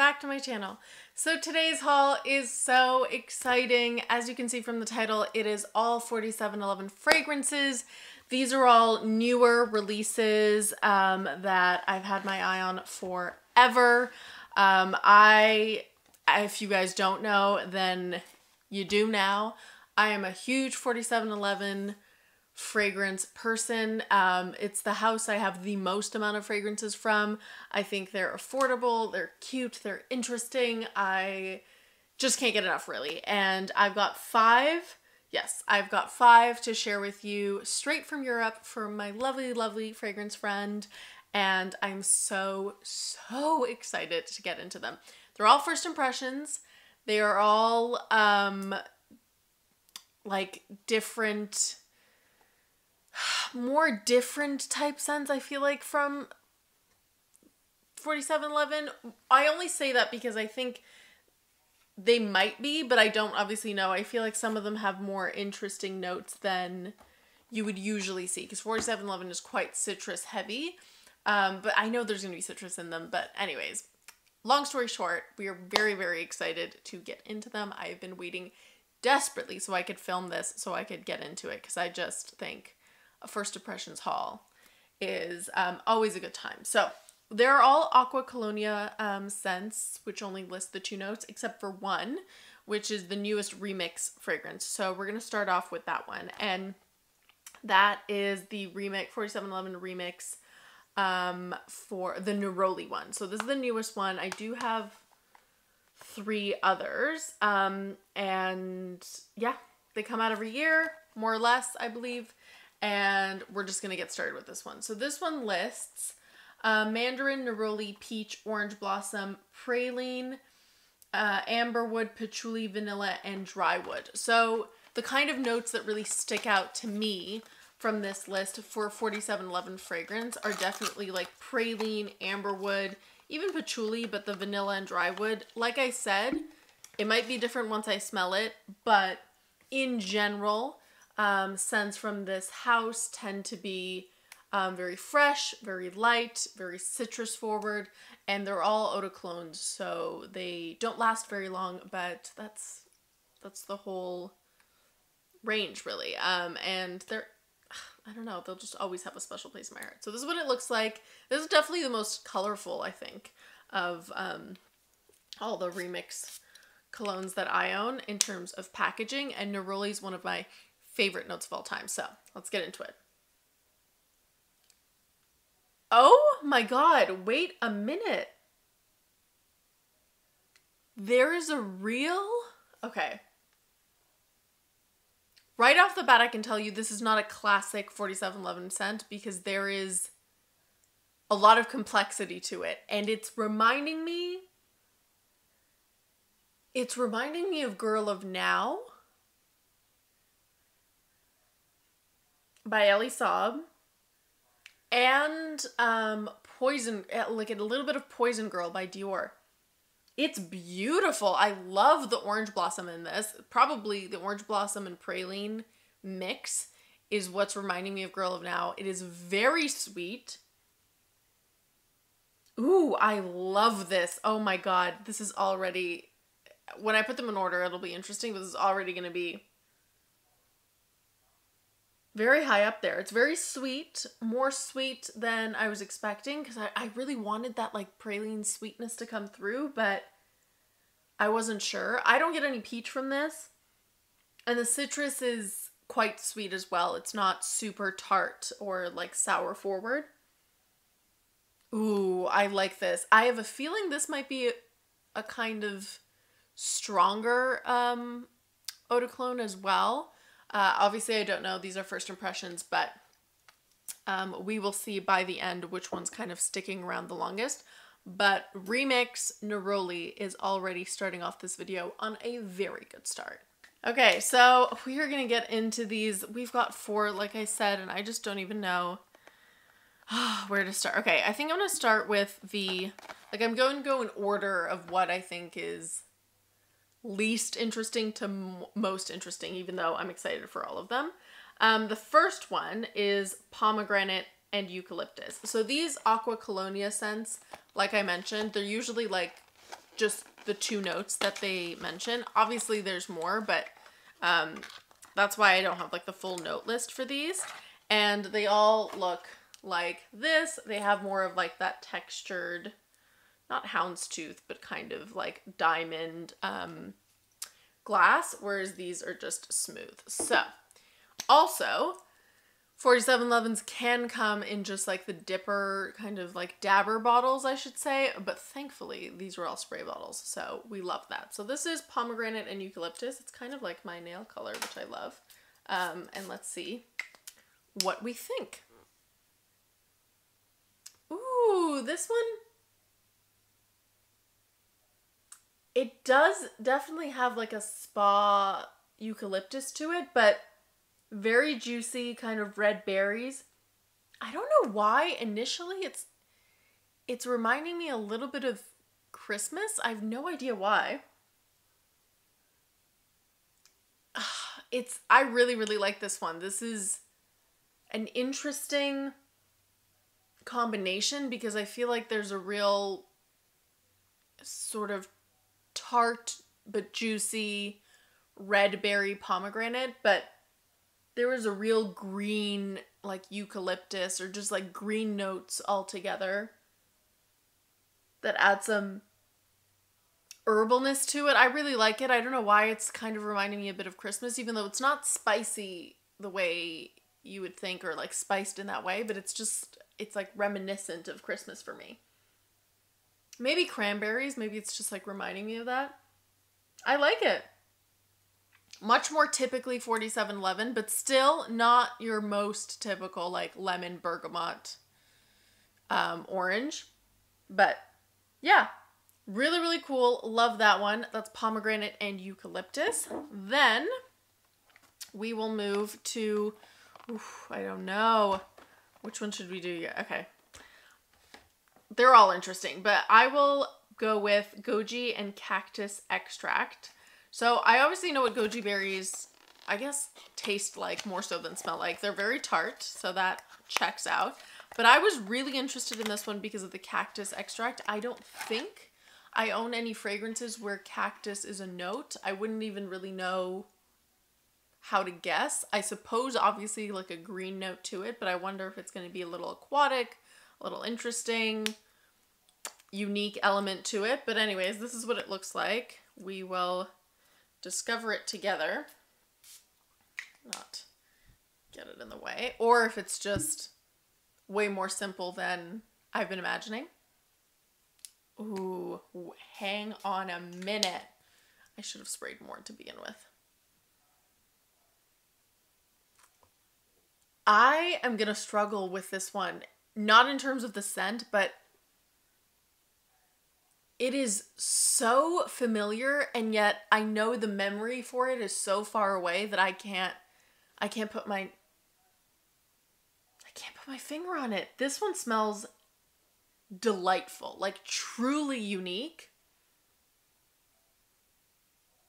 back to my channel. So today's haul is so exciting. As you can see from the title, it is all 4711 fragrances. These are all newer releases that I've had my eye on forever. If you guys don't know, then you do now. I am a huge 4711 fragrance person. It's the house I have the most amount of fragrances from. I think they're affordable, they're cute, they're interesting. I just can't get enough, really. And I've got five. Yes, I've got five to share with you straight from Europe from my lovely, lovely fragrance friend. And I'm so excited to get into them. They're all first impressions. They are all like different, more different type scents, I feel like, from 4711. I only say that because I think they might be, but I don't obviously know. I feel like some of them have more interesting notes than you would usually see, because 4711 is quite citrus heavy. But I know there's gonna be citrus in them. But anyways, long story short, we are very excited to get into them. I've been waiting desperately so I could film this, so I could get into it, because I just think a first impressions haul is always a good time. So they're all Aqua Colonia scents, which only list the 2 notes, except for one, which is the newest remix fragrance. So we're going to start off with that one. And that is the remix, 4711 remix for the Neroli one. So this is the newest one. I do have 3 others. And yeah, they come out every year, more or less, I believe. And we're just going to get started with this one. So this one lists mandarin, neroli, peach, orange blossom, praline, amberwood, patchouli, vanilla, and drywood. So the kind of notes that really stick out to me from this list for 4711 fragrance are definitely like praline, amberwood, even patchouli, but the vanilla and drywood. Like I said, it might be different once I smell it, but in general, scents from this house tend to be very fresh, very light, very citrus forward, and they're all eau de cologne, so they don't last very long, but that's the whole range, really. And they're, I don't know, they'll just always have a special place in my heart. So this is what it looks like. This is definitely the most colorful, I think, of all the remix colognes that I own in terms of packaging, and neroli is one of my favorite notes of all time. So let's get into it. Oh my god, wait a minute. There is a real... Okay. Right off the bat, I can tell you this is not a classic 4711 scent, because there is a lot of complexity to it. And it's reminding me of Girl of Now by Elie Saab, and Poison, like a little bit of Poison Girl by Dior. It's beautiful. I love the orange blossom in this. Probably the orange blossom and praline mix is what's reminding me of Girl of Now. It is very sweet. Ooh, I love this. Oh my god, this is already... When I put them in order, it'll be interesting, but this is already going to be very high up there. It's very sweet, more sweet than I was expecting, because I really wanted that like praline sweetness to come through, but I wasn't sure. I don't get any peach from this, and the citrus is quite sweet as well. It's not super tart or like sour forward. Ooh, I like this. I have a feeling this might be a kind of stronger eau de cologne as well. Obviously, I don't know. These are first impressions, but we will see by the end which one's kind of sticking around the longest. But Remix Neroli is already starting off this video on a very good start. Okay, so we are going to get into these. We've got 4, like I said, and I just don't even know where to start. Okay, I think I'm going to start with the, like, I'm going to go in order of what I think is least interesting to most interesting, even though I'm excited for all of them. The first one is Pomegranate and Eucalyptus. So these Aqua Colonia scents, like I mentioned, they're usually like just the 2 notes that they mention. Obviously there's more, but that's why I don't have like the full note list for these. And they all look like this. They have more of like that textured, not houndstooth, but kind of like diamond glass, whereas these are just smooth. So also 4711s can come in just like the dipper kind of like dabber bottles, I should say, but thankfully these were all spray bottles, so we love that. So this is Pomegranate and Eucalyptus. It's kind of like my nail color, which I love. And let's see what we think. Ooh, this one, it does definitely have like a spa eucalyptus to it, but very juicy, kind of red berries. I don't know why initially it's reminding me a little bit of Christmas. I have no idea why. I really, really like this one. This is an interesting combination because I feel like there's a real sort of tart but juicy red berry pomegranate, but there was a real green like eucalyptus or just like green notes all together that add some herbalness to it. I really like it. I don't know why it's kind of reminding me a bit of Christmas, even though it's not spicy the way you would think or like spiced in that way, but it's like reminiscent of Christmas for me. Maybe cranberries, maybe it's just like reminding me of that. I like it. Much more typically 4711, but still not your most typical like lemon bergamot orange. But yeah, really, really cool. Love that one. That's Pomegranate and Eucalyptus. Then we will move to, I don't know. Which one should we do yet? Okay. They're all interesting, but I will go with Goji and Cactus extract. So I obviously know what goji berries, I guess, taste like more so than smell like. They're very tart, so that checks out. But I was really interested in this one because of the cactus extract. I don't think I own any fragrances where cactus is a note. I wouldn't even really know how to guess. I suppose obviously like a green note to it, but I wonder if it's going to be a little aquatic, a little interesting, unique element to it. But anyways, this is what it looks like. We will discover it together. Not get it in the way. Or if it's just way more simple than I've been imagining. Ooh, hang on a minute. I should have sprayed more to begin with. I am going to struggle with this one. Not in terms of the scent, but it is so familiar, and yet I know the memory for it is so far away that I can't put my finger on it. This one smells delightful, like truly unique.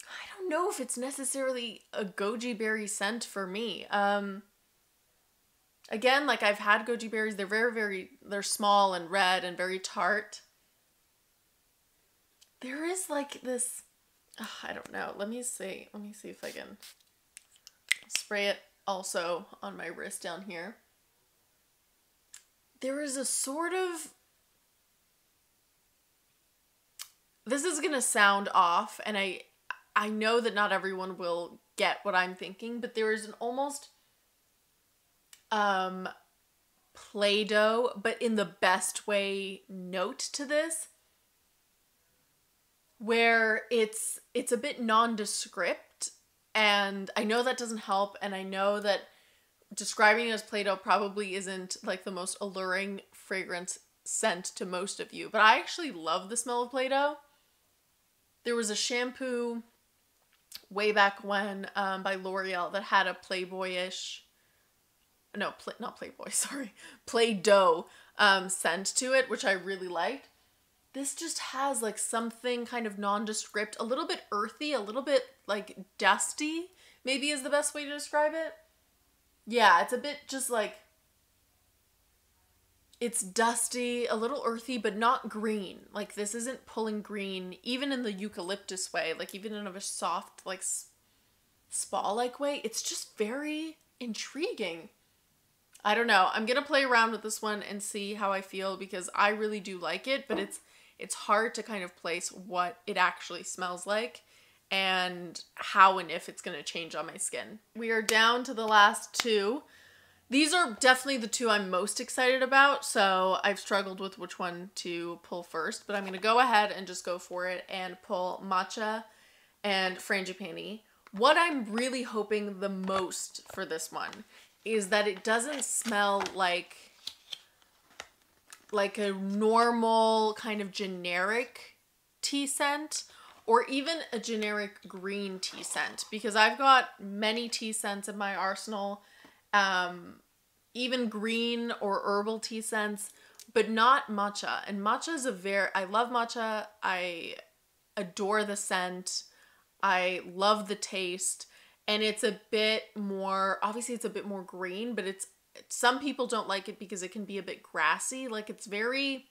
I don't know if it's necessarily a goji berry scent for me. Again, like I've had goji berries. They're they're small and red and very tart. There is like this, I don't know. Let me see if I can spray it also on my wrist down here. There is a sort of, this is going to sound off, and I know that not everyone will get what I'm thinking, but there is an almost Play-Doh, but in the best way, note to this, where it's a bit nondescript, and I know that doesn't help, and I know that describing it as Play-Doh probably isn't like the most alluring fragrance scent to most of you, but I actually love the smell of Play-Doh. There was a shampoo way back when by L'Oreal that had a Playboy-ish, no, not Playboy, sorry, Play-Doh scent to it, which I really liked. This just has like something kind of nondescript, a little bit earthy, a little bit like dusty, maybe is the best way to describe it. Yeah, it's a bit just like It's dusty, a little earthy, but not green. Like, this isn't pulling green, even in the eucalyptus way, like even in a soft, like spa-like way. It's just very intriguing. I don't know. I'm gonna play around with this one and see how I feel, because I really do like it, but it's hard to kind of place what it actually smells like and how and if it's gonna change on my skin. We are down to the last two. These are definitely the two I'm most excited about, so I've struggled with which one to pull first, but I'm going to go ahead and just go for it and pull Matcha and Frangipani. What I'm really hoping the most for this one is that it doesn't smell like a normal kind of generic tea scent, or even a generic green tea scent, because I've got many tea scents in my arsenal, even green or herbal tea scents, but not matcha. And matcha is I love matcha. I adore the scent. I love the taste. And it's a bit more, obviously it's a bit more green, but some people don't like it because it can be a bit grassy. Like, it's very,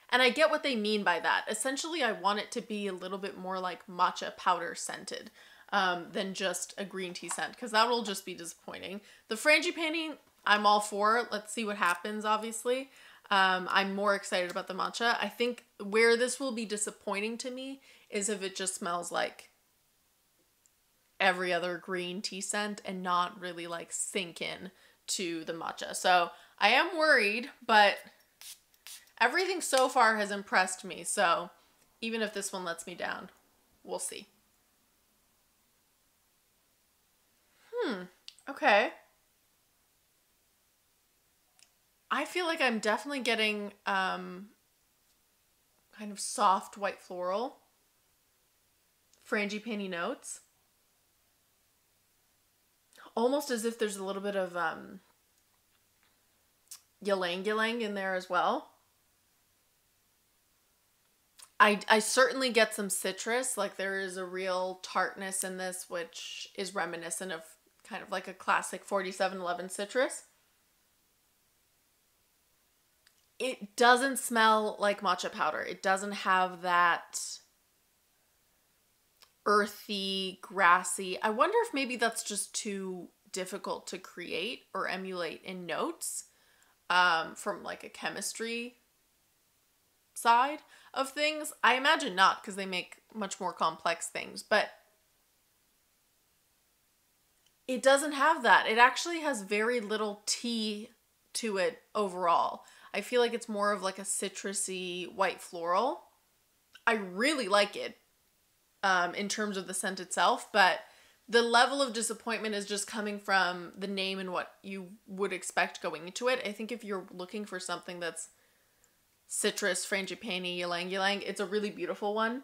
and I get what they mean by that. Essentially, I want it to be a little bit more like matcha powder scented than just a green tea scent, because that will just be disappointing. The Frangipani, I'm all for. Let's see what happens, obviously. I'm more excited about the matcha. I think where this will be disappointing to me is if it just smells like every other green tea scent and not really like sink in to the matcha. So I am worried, but everything so far has impressed me. So even if this one lets me down, we'll see. Okay. I feel like I'm definitely getting kind of soft white floral frangipani notes. Almost as if there's a little bit of ylang ylang in there as well. I certainly get some citrus, like there is a real tartness in this, which is reminiscent of kind of like a classic 4711 citrus. It doesn't smell like matcha powder. It doesn't have that earthy, grassy. I wonder if maybe that's just too difficult to create or emulate in notes from like a chemistry side of things. I imagine not, because they make much more complex things, but it doesn't have that. It actually has very little tea to it overall. I feel like it's more of like a citrusy white floral. I really like it in terms of the scent itself, but the level of disappointment is just coming from the name and what you would expect going into it. I think if you're looking for something that's citrus, frangipani, ylang ylang, it's a really beautiful one.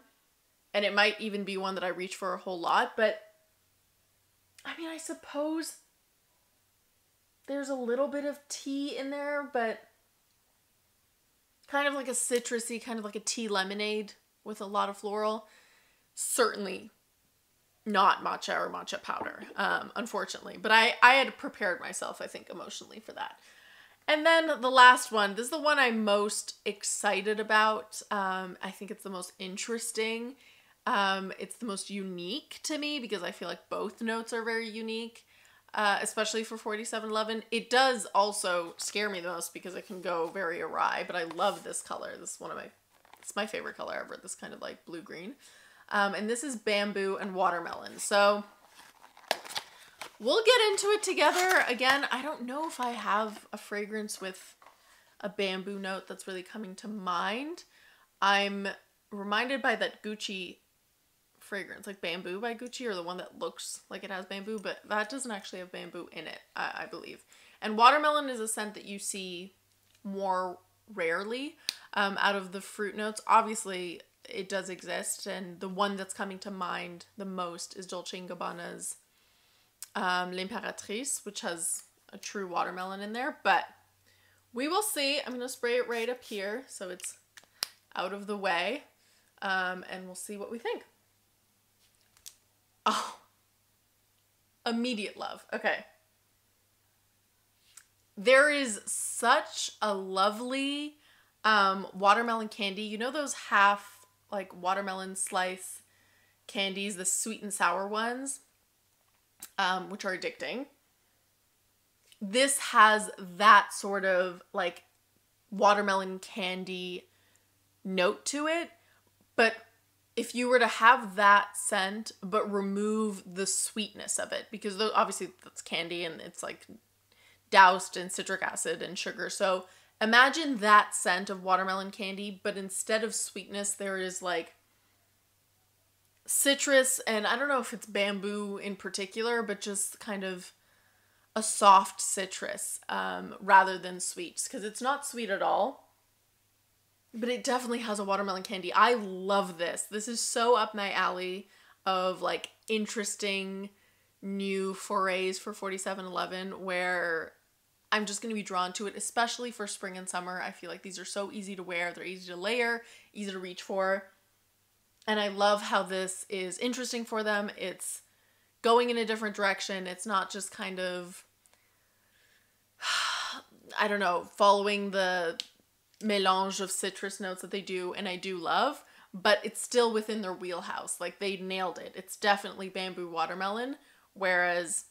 And it might even be one that I reach for a whole lot, but I mean, I suppose there's a little bit of tea in there, but kind of like a citrusy, kind of like a tea lemonade with a lot of floral. Certainly not matcha or matcha powder, unfortunately. But I had prepared myself, I think, emotionally for that. And then the last one, this is the one I'm most excited about. I think it's the most interesting. It's the most unique to me because I feel like both notes are very unique, especially for 4711. It does also scare me the most because it can go very awry, but I love this color. This is it's my favorite color ever, this kind of like blue-green. And this is bamboo and watermelon. So we'll get into it together. Again, I don't know if I have a fragrance with a bamboo note that's really coming to mind. I'm reminded by that Gucci fragrance, like Bamboo by Gucci, or the one that looks like it has bamboo, but that doesn't actually have bamboo in it, I believe. And watermelon is a scent that you see more rarely out of the fruit notes. Obviously, it does exist, and the one that's coming to mind the most is Dolce & Gabbana's L'Impératrice, which has a true watermelon in there, but we will see. I'm going to spray it right up here so it's out of the way, and we'll see what we think. Oh, immediate love. Okay. There is such a lovely watermelon candy. You know those half like watermelon slice candies, the sweet and sour ones, which are addicting. This has that sort of like watermelon candy note to it, but if you were to have that scent but remove the sweetness of it, because obviously that's candy and it's like doused in citric acid and sugar, so imagine that scent of watermelon candy, but instead of sweetness there is like citrus, and I don't know if it's bamboo in particular, but just kind of a soft citrus rather than sweet, because it's not sweet at all, but it definitely has a watermelon candy. I love this. This is so up my alley of like interesting new forays for 4711 where I'm just going to be drawn to it, especially for spring and summer. I feel like these are so easy to wear. They're easy to layer, easy to reach for. And I love how this is interesting for them. It's going in a different direction. It's not just kind of, I don't know, following the melange of citrus notes that they do, and I do love, but it's still within their wheelhouse. Like, they nailed it. It's definitely bamboo watermelon, whereas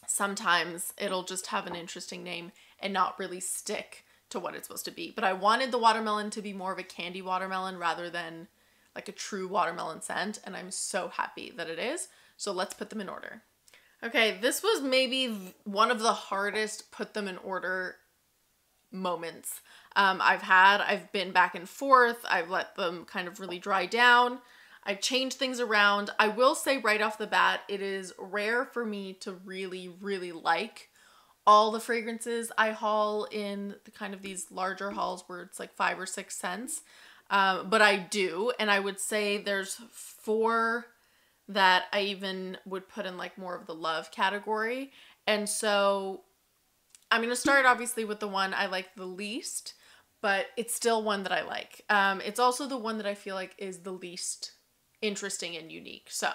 sometimes it'll just have an interesting name and not really stick to what it's supposed to be. But I wanted the watermelon to be more of a candy watermelon rather than like a true watermelon scent, and I'm so happy that it is. So let's put them in order. Okay, this was maybe one of the hardest put them in order moments I've been back and forth. I've let them kind of really dry down. I've changed things around. I will say right off the bat, it is rare for me to really, really like all the fragrances I haul in the kind of these larger hauls where it's like 5 or 6 scents. But I do, and I would say there's 4 that I even would put in like more of the love category. And so I'm going to start obviously with the one I like the least, but it's still one that I like. It's also the one that I feel like is the least interesting and unique. So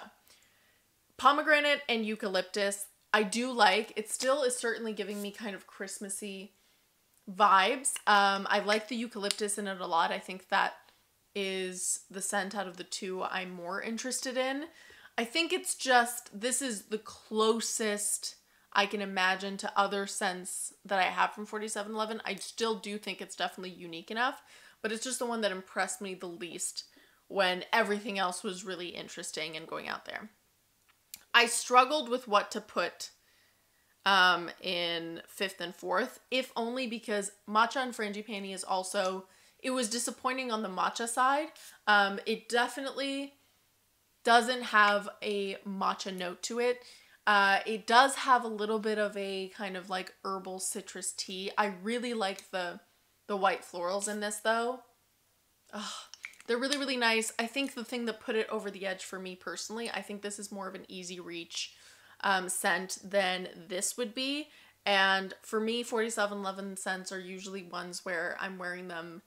Pomegranate and Eucalyptus, I do like. It still is certainly giving me kind of Christmassy vibes. I like the eucalyptus in it a lot. I think that is the scent out of the 2 I'm more interested in. I think it's just, this is the closest I can imagine to other scents that I have from 4711. I still do think it's definitely unique enough, but it's just the one that impressed me the least when everything else was really interesting and going out there. I struggled with what to put in 5th and 4th, if only because Matcha and Frangipani is also, it was disappointing on the matcha side. It definitely doesn't have a matcha note to it. It does have a little bit of a kind of like herbal citrus tea. I really like the white florals in this though. Oh, they're really, really nice. I think the thing that put it over the edge for me personally, I think this is more of an easy reach scent than this would be. And for me, 4711 scents are usually ones where I'm wearing them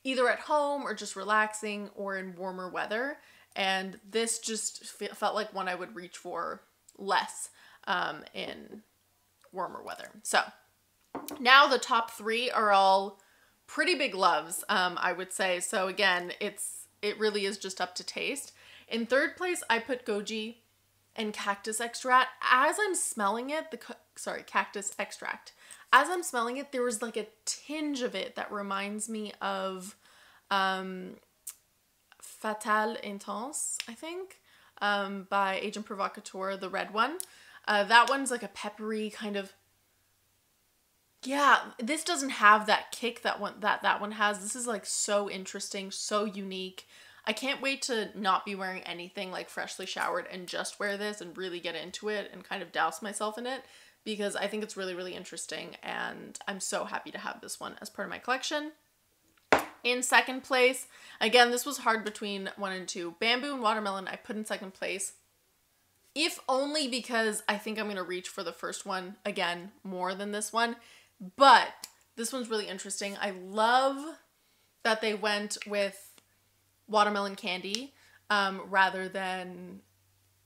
either at home or just relaxing or in warmer weather. And this just felt like one I would reach for less in warmer weather. So now the top 3 are all pretty big loves, I would say. So again, it really is just up to taste. In 3rd place, I put Goji and Cactus extract. As I'm smelling it, cactus extract. As I'm smelling it, there was like a tinge of it that reminds me of Fatale Intense, I think, by Agent Provocateur, the red one. That one's like a peppery kind of, yeah, this doesn't have that kick that one has. This is like so interesting, so unique. I can't wait to not be wearing anything like freshly showered and just wear this and really get into it and kind of douse myself in it, because I think it's really, really interesting, and I'm so happy to have this one as part of my collection. In 2nd place, again, this was hard between 1 and 2. Bamboo and Watermelon I put in 2nd place, if only because I think I'm going to reach for the first one again more than this one. But this one's really interesting. I love that they went with watermelon candy rather than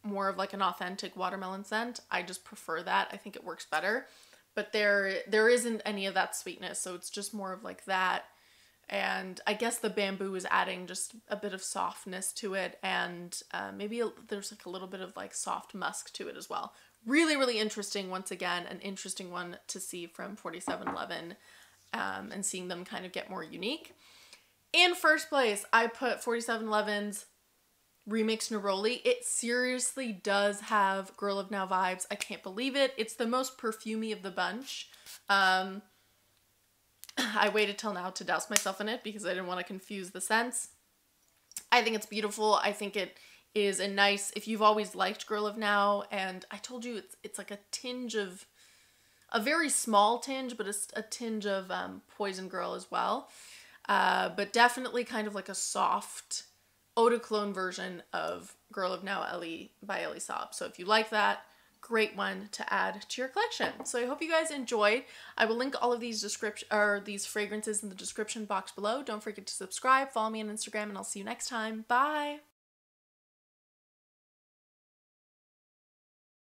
more of like an authentic watermelon scent. I just prefer that. I think it works better. but there isn't any of that sweetness, so it's just more of like that. And I guess the bamboo is adding just a bit of softness to it, and maybe there's like a little bit of like soft musk to it as well. Really, really interesting. Once again, an interesting one to see from 4711, and seeing them kind of get more unique. In first place, I put 4711's Remix Neroli. It seriously does have Girl of Now vibes. I can't believe it. It's the most perfumey of the bunch. I waited till now to douse myself in it because I didn't want to confuse the scents. I think it's beautiful. I think it is a nice, if you've always liked Girl of Now, and I told you it's like a tinge of, a very small tinge, but a tinge of Poison Girl as well. But definitely kind of like a soft eau de cologne version of Girl of Now Ellie by Elie Saab. So if you like that, great one to add to your collection. So I hope you guys enjoyed. I will link all of these these fragrances in the description box below. Don't forget to subscribe, follow me on Instagram, and I'll see you next time. Bye!